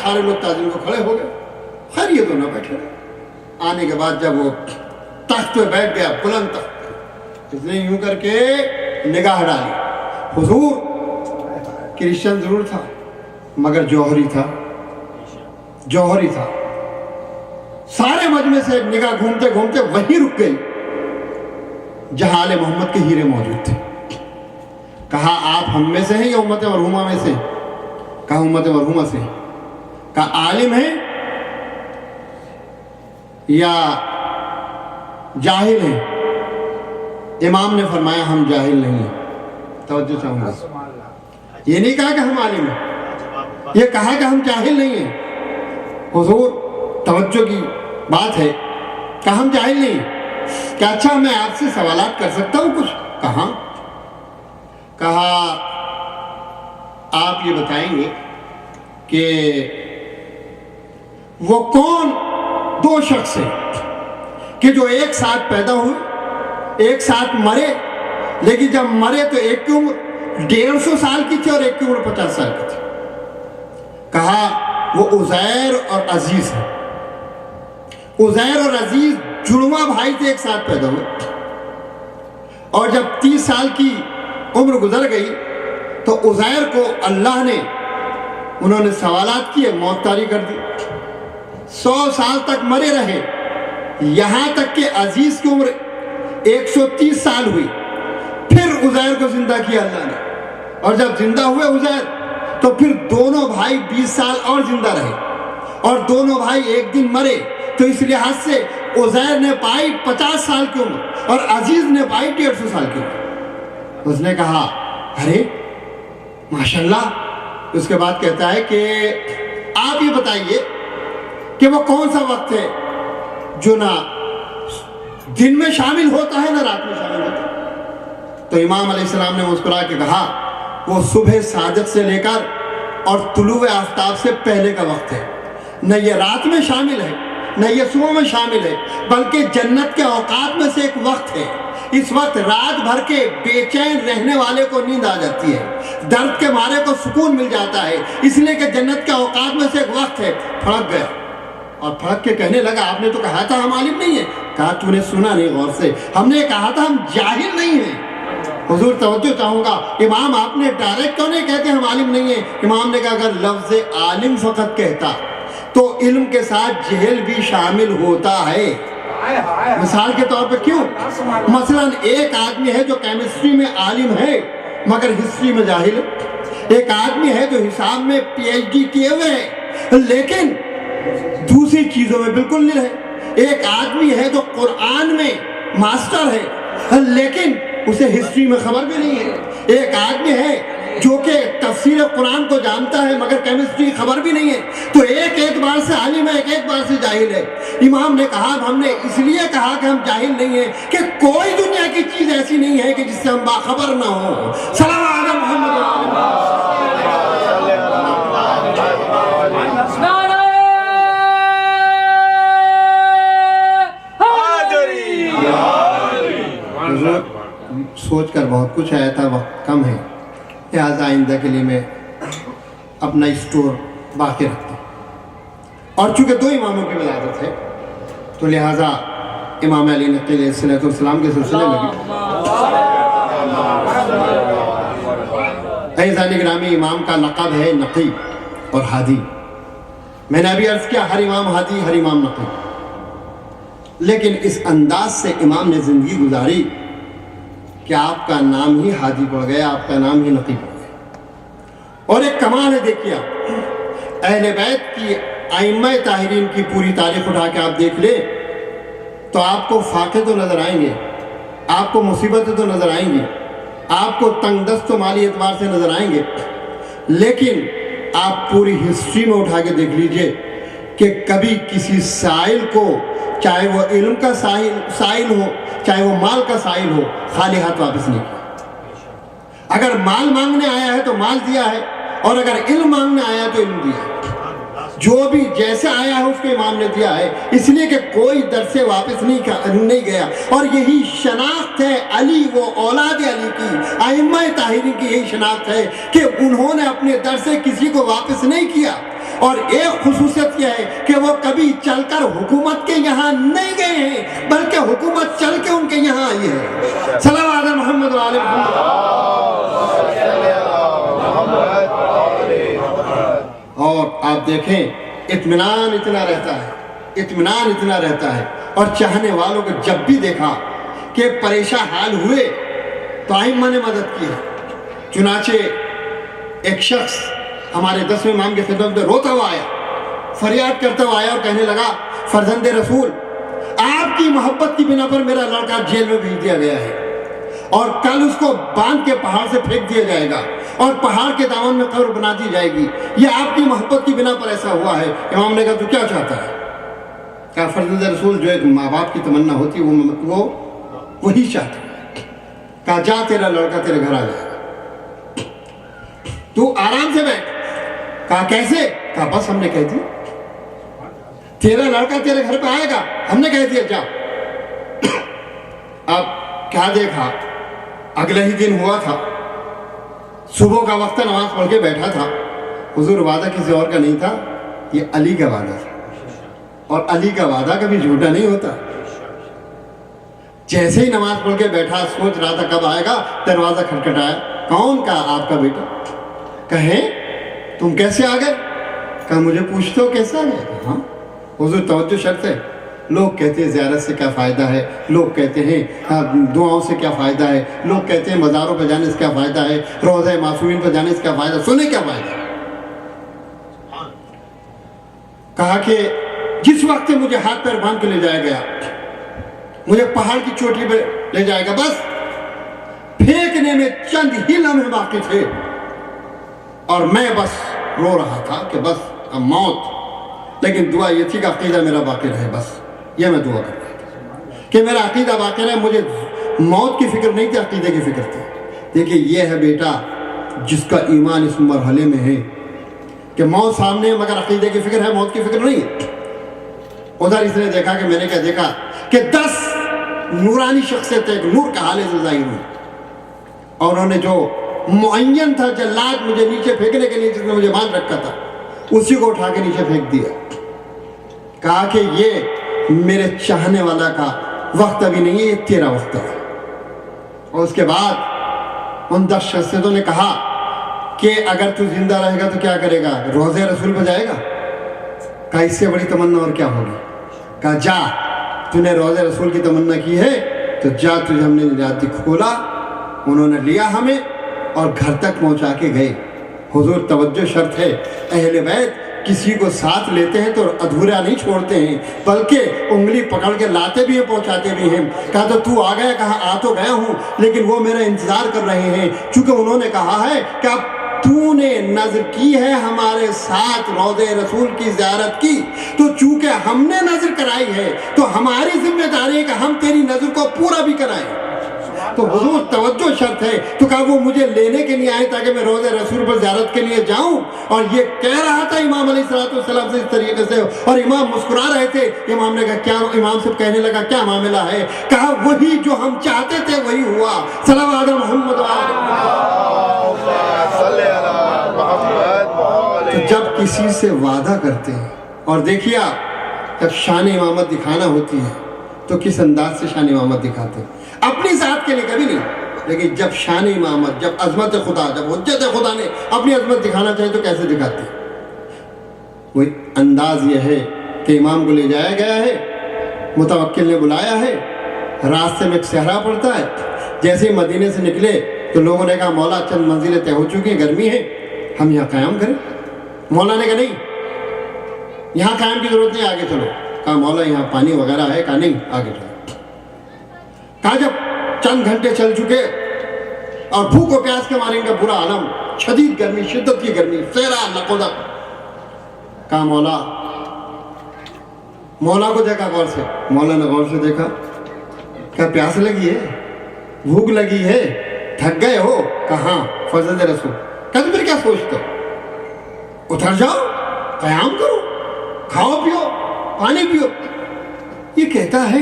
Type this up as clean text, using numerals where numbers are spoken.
سارے لوگ تعظیم کو کھڑے ہو گئے. خیر یہ دونوں بیٹھے رہے. آنے کے بعد جب وہ تخت پہ بیٹھ گیا, بلند تخت پہ, اس نے یوں کر کے نگاہ ڈالی. حضور کرسچن ضرور تھا مگر جوہری تھا, جوہری تھا. سارے مجمع سے نگاہ گھومتے گھومتے وہیں رک گئی جہاں آل محمد کے ہیرے موجود تھے. کہا آپ ہم میں سے ہیں یا امت مرحومہ میں سے؟ کہا امت مرحومہ سے. کہا عالم ہے یا جاہل ہے؟ امام نے فرمایا ہم جاہل نہیں ہیں. توجہ چاہوں گا, یہ نہیں کہا کہ ہم عالم ہیں, یہ کہا کہ ہم جاہل نہیں ہیں. حضور توجہ کی بات ہے, کہا ہم جاہل نہیں ہیں. کہ اچھا میں آپ سے سوالات کر سکتا ہوں کچھ؟ کہاں. کہا آپ یہ بتائیں گے کہ وہ کون دو شخص ہیں کہ جو ایک ساتھ پیدا ہوئے, ایک ساتھ مرے, لیکن جب مرے تو ایک کی عمر 150 سال کی تھی اور ایک کی عمر 50 سال کی تھی. کہا وہ عزیر اور عزیز ہیں. عزیر اور عزیز جڑواں بھائی تھے, ایک ساتھ پیدا ہوئے, اور جب 30 سال کی عمر گزر گئی تو عزیر کو اللہ نے, انہوں نے سوالات کیے, موت طاری کر دی. 100 سال تک مرے رہے, یہاں تک کہ عزیز کی عمر 130 سال ہوئی. پھر عزیر کو زندہ کیا اللہ نے, اور جب زندہ ہوئے عزیر تو پھر دونوں بھائی 20 سال اور زندہ رہے, اور دونوں بھائی ایک دن مرے. تو اس لحاظ سے عزیر نے پائی 50 سال کی عمر اور عزیز نے پائی 150 سال کی عمر. اس نے کہا ارے ماشاءاللہ. اس کے بعد کہتا ہے کہ آپ یہ بتائیے کہ وہ کون سا وقت ہے جو نہ دن میں شامل ہوتا ہے نہ رات میں شامل ہوتا ہے؟ تو امام علیہ السلام نے مسکرا کے کہا وہ صبح صادق سے لے کر اور طلوع آفتاب سے پہلے کا وقت ہے. نہ یہ رات میں شامل ہے نہ یہ صبح میں شامل ہے, بلکہ جنت کے اوقات میں سے ایک وقت ہے. اس وقت رات بھر کے بے چین رہنے والے کو نیند آ جاتی ہے, درد کے مارے کو سکون مل جاتا ہے, اس لیے کہ جنت کے اوقات میں سے ایک وقت ہے. پھڑک گیا اور پھڑک کے کہنے لگا آپ نے تو کہا تھا ہم عالم نہیں ہیں. کہا تو نے سنا نہیں غور سے, ہم نے کہا تھا ہم جاہل نہیں ہیں. حضور توجہ چاہوں گا, امام آپ نے ڈائریکٹ کیوں نہیں کہتے ہم عالم نہیں ہیں؟ امام نے کہا اگر لفظ عالم فقط کہتا تو علم کے ساتھ جہل بھی شامل ہوتا ہے. مثال کے طور پہ کیوں؟ مثلا ایک آدمی ہے جو کیمسٹری میں عالم ہے مگر ہسٹری میں جاہل ہے. ایک آدمی ہے جو حساب میں PhD کیے ہوئے ہے لیکن دوسری چیزوں میں بالکل نہیں ہے. ایک آدمی ہے جو قرآن میں ماسٹر ہے لیکن اسے ہسٹری میں خبر بھی نہیں ہے. ایک آدمی ہے جو کہ تفسیر قرآن کو جانتا ہے مگر کیمسٹری خبر بھی نہیں ہے. تو ایک اعتبار سے عالم ہے, ایک اعتبار سے جاہل ہے. امام نے کہا ہم نے اس لیے کہا کہ ہم جاہل نہیں ہیں کہ کوئی دنیا کی چیز ایسی نہیں ہے کہ جس سے ہم باخبر نہ ہوں. سلام علی محمد. سوچ کر بہت کچھ آیا تھا, وقت کم ہے, لہٰذا آئندہ کے لیے میں اپنا اسٹور باقی رکھتا ہوں. اور چونکہ 2 اماموں کی ولادت ہے تو لہٰذا امام علی نقی علیہ السلام کے سلسلے میں بھی عزیزان گرامی امام کا لقب ہے نقی اور ہادی. میں نے ابھی عرض کیا ہر امام ہادی ہر امام نقی, لیکن اس انداز سے امام نے زندگی گزاری کہ آپ کا نام ہی ہادی پڑ گیا, آپ کا نام ہی نقی پڑ گیا. اور ایک کمال ہے, دیکھیے اہل بیت کی ائمہ طاہرین کی پوری تاریخ اٹھا کے آپ دیکھ لیں تو آپ کو فاقے تو نظر آئیں گے, آپ کو مصیبتیں تو نظر آئیں گی, آپ کو تنگ دست و مالی اعتبار سے نظر آئیں گے, لیکن آپ پوری ہسٹری میں اٹھا کے دیکھ لیجئے کہ کبھی کسی سائل کو, چاہے وہ علم کا سائل ہو چاہے وہ مال کا سائل ہو, خالی ہاتھ واپس نہیں کیا. اگر مال مانگنے آیا ہے تو مال دیا ہے, اور اگر علم مانگنے آیا ہے تو علم دیا ہے. جو بھی جیسے آیا ہے اس کو امام نے دیا ہے, اس لیے کہ کوئی در سے واپس نہیں گیا. اور یہی شناخت ہے علی و اولاد علی کی, ائمہ طاہرین کی یہی شناخت ہے کہ انہوں نے اپنے در سے کسی کو واپس نہیں کیا. اور ایک خصوصیت یہ ہے کہ وہ کبھی چل کر حکومت کے یہاں نہیں گئے ہیں بلکہ حکومت چل کے ان کے یہاں آئی ہے. صلوات محمد و آل محمد. اور آپ دیکھیں اطمینان اتنا رہتا ہے اور چاہنے والوں کو جب بھی دیکھا کہ پریشان حال ہوئے تو ائمہ نے مدد کی ہے. چنانچہ ایک شخص ہمارے 10ویں امام کی خدمت میں روتا ہوا آیا, فریاد کرتا ہوا آیا اور کہنے لگا, فرزند رسول, آپ کی محبت کی بنا پر میرا لڑکا جیل میں بھیج دیا گیا ہے اور کل اس کو باندھ کے پہاڑ سے پھینک دیا جائے گا اور پہاڑ کے دامن میں قبر بنا دی جائے گی. یہ آپ کی محبت کی بنا پر ایسا ہوا ہے. امام نے کہا تو کیا چاہتا ہے؟ کہا فرزند رسول, جو ایک ماں باپ کی تمنا ہوتی وہ وہی چاہتا ہے. کہا جا, تیرا لڑکا تیرے گھر آ جائے گا, تو آرام سے بیٹھ. کہا کیسے؟ کہا بس ہم نے کہہ دیا تیرا لڑکا تیرے گھر پہ آئے گا, ہم نے کہہ دیا جا. اب کیا دیکھا, اگلے ہی دن ہوا تھا, صبح کا وقت نماز پڑھ کے بیٹھا تھا. حضور وعدہ کسی اور کا نہیں تھا, یہ علی کا وعدہ تھا, اور علی کا وعدہ کبھی جھوٹا نہیں ہوتا. جیسے ہی نماز پڑھ کے بیٹھا, سوچ رہا تھا کب آئے گا, دروازہ کھٹکھٹایا. کون؟ کہا آپ کا بیٹا. کہیں تم کیسے آ گئے؟ کہا مجھے پوچھتے ہو کیسے آ گئے؟ ہاں حضور توجہ شرط ہے. لوگ کہتے ہیں زیارت سے کیا فائدہ ہے, لوگ کہتے ہیں دعاؤں سے کیا فائدہ ہے, لوگ کہتے ہیں مزاروں پہ جانے سے کیا فائدہ ہے, روضہ معصومین پہ جانے سے کیا فائدہ, سنیں کیا فائدہ ہے. کہا کہ جس وقت مجھے ہاتھ پیر باندھ کے لے جایا گیا, مجھے پہاڑ کی چوٹی پہ لے جائے گا, بس پھینکنے میں چند ہی لمحے باقی تھے اور میں بس رو رہا تھا کہ بس اب موت. لیکن دعا یہ تھی کہ عقیدہ میرا باقی رہے, بس یہ میں دعا کر رہا تھا کہ میرا عقیدہ باقی رہے. مجھے موت کی فکر نہیں تھی, عقیدے کی فکر تھی. دیکھیں یہ ہے بیٹا جس کا ایمان اس مرحلے میں ہے کہ موت سامنے ہے مگر عقیدے کی فکر ہے, موت کی فکر نہیں ہے. ادھر اس نے دیکھا کہ میں نے کیا دیکھا کہ 10 نورانی شخصیت ایک نور کا حالے سے ظاہر ہوئی, اور انہوں نے جو معین تھا جلاد مجھے نیچے پھینکنے کے لیے جس نے مجھے باندھ رکھا تھا, اسی کو اٹھا کے نیچے پھینک دیا. کہا کہ یہ میرے چاہنے والا کا وقت ابھی نہیں ہے, یہ تیرا وقت ہے. اور اس کے بعد ان 10 شخصیتوں نے کہا کہ اگر تو زندہ رہے گا تو کیا کرے گا, روضہ رسول پہ جائے گا. کہا اس سے بڑی تمنا اور کیا ہوگی. کہا جا, تو نے روضہ رسول کی تمنا کی ہے تو جا, تجھے ہم نے نجات کھولا. انہوں نے لیا ہمیں اور گھر تک پہنچا کے گئے. حضور توجہ شرط ہے, اہل بیت کسی کو ساتھ لیتے ہیں تو ادھورا نہیں چھوڑتے ہیں بلکہ انگلی پکڑ کے لاتے بھی ہیں, پہنچاتے بھی ہیں. کہا تو آ گیا؟ کہا آ تو گیا ہوں لیکن وہ میرا انتظار کر رہے ہیں, چونکہ انہوں نے کہا ہے کہ اب تو نے نظر کی ہے ہمارے ساتھ روضہ رسول کی زیارت کی, تو چونکہ ہم نے نظر کرائی ہے تو ہماری ذمہ داری ہے کہ ہم تیری نظر کو پورا بھی کرائیں. تو حضور توجہ شرط ہے. تو کہا وہ مجھے لینے کے لیے آئے تاکہ میں روضہ رسول پر زیارت کے لیے جاؤں, اور یہ کہہ رہا تھا امام علیہ السلام سے اس طریقے سے, اور امام مسکرا رہے تھے. امام نے کہا کیا, امام سے کہنے لگا کیا معاملہ ہے. کہا وہی جو ہم چاہتے تھے وہی ہوا. صلوات محمد. تو جب کسی سے وعدہ کرتے ہیں, اور دیکھیے آپ جب شان امامت دکھانا ہوتی ہے تو کس انداز سے شان امامت دکھاتے ہیں, اپنی ذات کے لیے کبھی نہیں, لیکن جب شان امامت, جب عظمت خدا, جب حجت خدا نے اپنی عظمت دکھانا چاہے تو کیسے دکھاتے ہیں. وہ انداز یہ ہے کہ امام کو لے جایا گیا ہے, متوکل نے بلایا ہے, راستے میں ایک صحرا پڑتا ہے. جیسے ہی مدینے سے نکلے تو لوگوں نے کہا مولا چند منزلیں طے ہو چکی ہیں, گرمی ہے, ہم یہاں قیام کریں. مولا نے کہا نہیں, یہاں قیام کی ضرورت نہیں, آگے چلو. کہا مولا یہاں پانی وغیرہ ہے. کہا نہیں, آگے چلو. کہا جب چند گھنٹے چل چکے اور بھوک و پیاس کے مارے ان کا برا عالم, شدید گرمی, شدت کی گرمی, صحرا, نقودت. کہا مولا کو دیکھا غور سے. مولا نے غور سے دیکھا. کہا پیاس لگی ہے, بھوک لگی ہے, تھک گئے ہو. کہاں فرزند رسول. کہا تو پھر کیا سوچتے ہو, اتر جاؤ, قیام کرو, کھاؤ پیو, پانی پیو. یہ کہتا ہے